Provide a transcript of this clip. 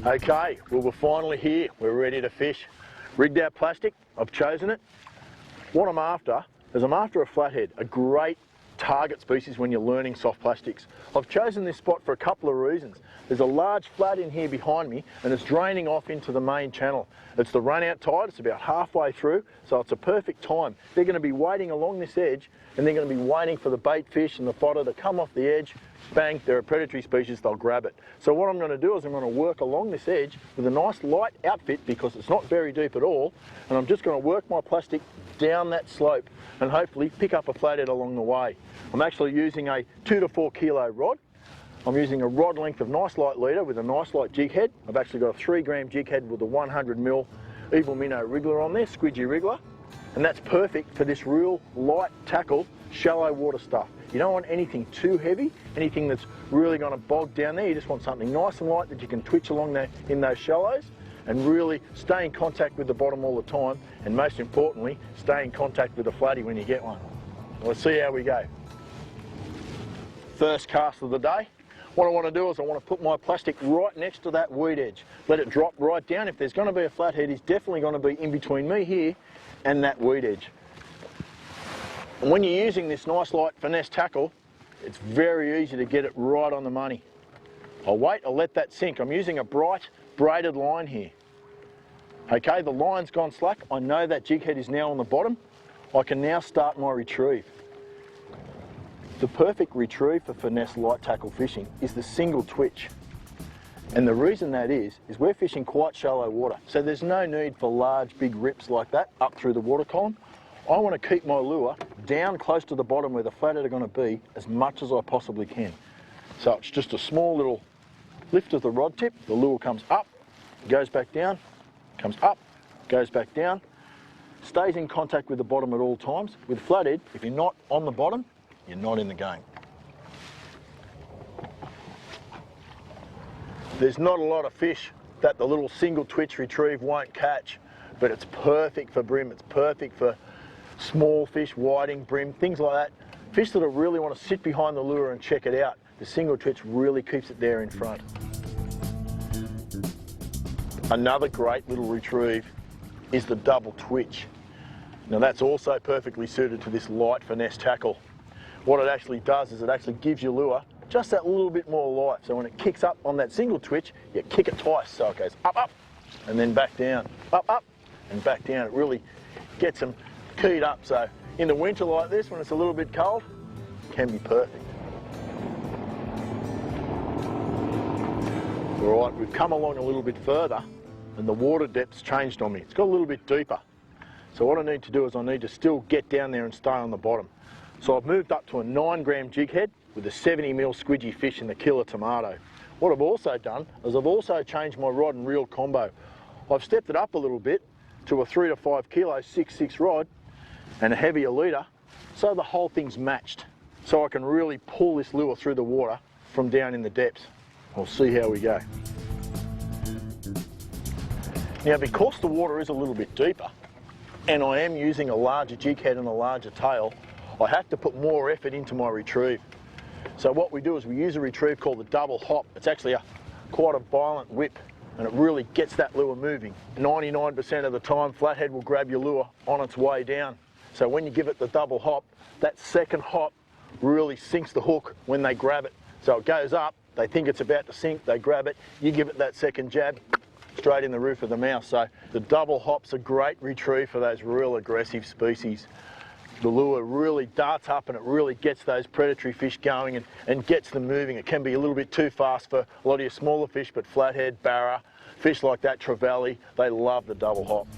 Okay, well we're finally here, we're ready to fish. Rigged our plastic, I've chosen it. What I'm after is I'm after a flathead, a great target species when you're learning soft plastics. I've chosen this spot for a couple of reasons. There's a large flat in here behind me and it's draining off into the main channel. It's the run out tide, it's about halfway through, so it's a perfect time. They're going to be waiting along this edge and they're going to be waiting for the bait fish and the fodder to come off the edge. Bang, they're a predatory species, they'll grab it. So what I'm going to do is I'm going to work along this edge with a nice light outfit because it's not very deep at all, and I'm just going to work my plastic down that slope and hopefully pick up a flathead along the way. I'm actually using a 2 to 4 kilo rod. I'm using a rod length of nice light leader with a nice light jig head. I've actually got a 3 gram jig head with a 100mm Evil Minnow wriggler on there, squidgy wriggler, and that's perfect for this real light tackle, shallow water stuff. You don't want anything too heavy, anything that's really going to bog down there. You just want something nice and light that you can twitch along there in those shallows and really stay in contact with the bottom all the time, and most importantly, stay in contact with the flatty when you get one. Let's see how we go. First cast of the day. What I want to do is I want to put my plastic right next to that weed edge. Let it drop right down. If there's going to be a flathead, he's definitely going to be in between me here and that weed edge. And when you're using this nice light finesse tackle, it's very easy to get it right on the money. I'll wait, I'll let that sink. I'm using a bright braided line here. Okay, the line's gone slack. I know that jig head is now on the bottom. I can now start my retrieve. The perfect retrieve for finesse light tackle fishing is the single twitch. And the reason that is we're fishing quite shallow water. So there's no need for large big rips like that up through the water column. I want to keep my lure down close to the bottom where the flathead are going to be as much as I possibly can. So it's just a small little lift of the rod tip, the lure comes up, goes back down, comes up, goes back down, stays in contact with the bottom at all times. With flathead, if you're not on the bottom, you're not in the game. There's not a lot of fish that the little single twitch retrieve won't catch, but it's perfect for brim, it's perfect for small fish, whiting, brim, things like that. Fish that really want to sit behind the lure and check it out. The single twitch really keeps it there in front. Another great little retrieve is the double twitch. Now that's also perfectly suited to this light finesse tackle. What it actually does is it actually gives your lure just that little bit more life. So when it kicks up on that single twitch, you kick it twice. So it goes up, up, and then back down, up, and back down. It really gets them keyed up. So in the winter like this, when it's a little bit cold, it can be perfect. All right, we've come along a little bit further and the water depth's changed on me. It's got a little bit deeper. So what I need to do is I need to still get down there and stay on the bottom. So I've moved up to a 9 gram jig head with a 70mm squidgy fish in the killer tomato. What I've also done is I've also changed my rod and reel combo. I've stepped it up a little bit to a 3 to 5 kilo 6.6 rod and a heavier leader, so the whole thing's matched. So I can really pull this lure through the water from down in the depths. We'll see how we go. Now because the water is a little bit deeper and I am using a larger jig head and a larger tail, I have to put more effort into my retrieve. So what we do is we use a retrieve called the double hop. It's actually quite a violent whip and it really gets that lure moving. 99% of the time flathead will grab your lure on its way down. So when you give it the double hop, that second hop really sinks the hook when they grab it. So it goes up, they think it's about to sink, they grab it, you give it that second jab, straight in the roof of the mouth. So the double hop's a great retrieve for those real aggressive species. The lure really darts up and it really gets those predatory fish going and gets them moving. It can be a little bit too fast for a lot of your smaller fish, but flathead, barra, fish like that, trevally, they love the double hop.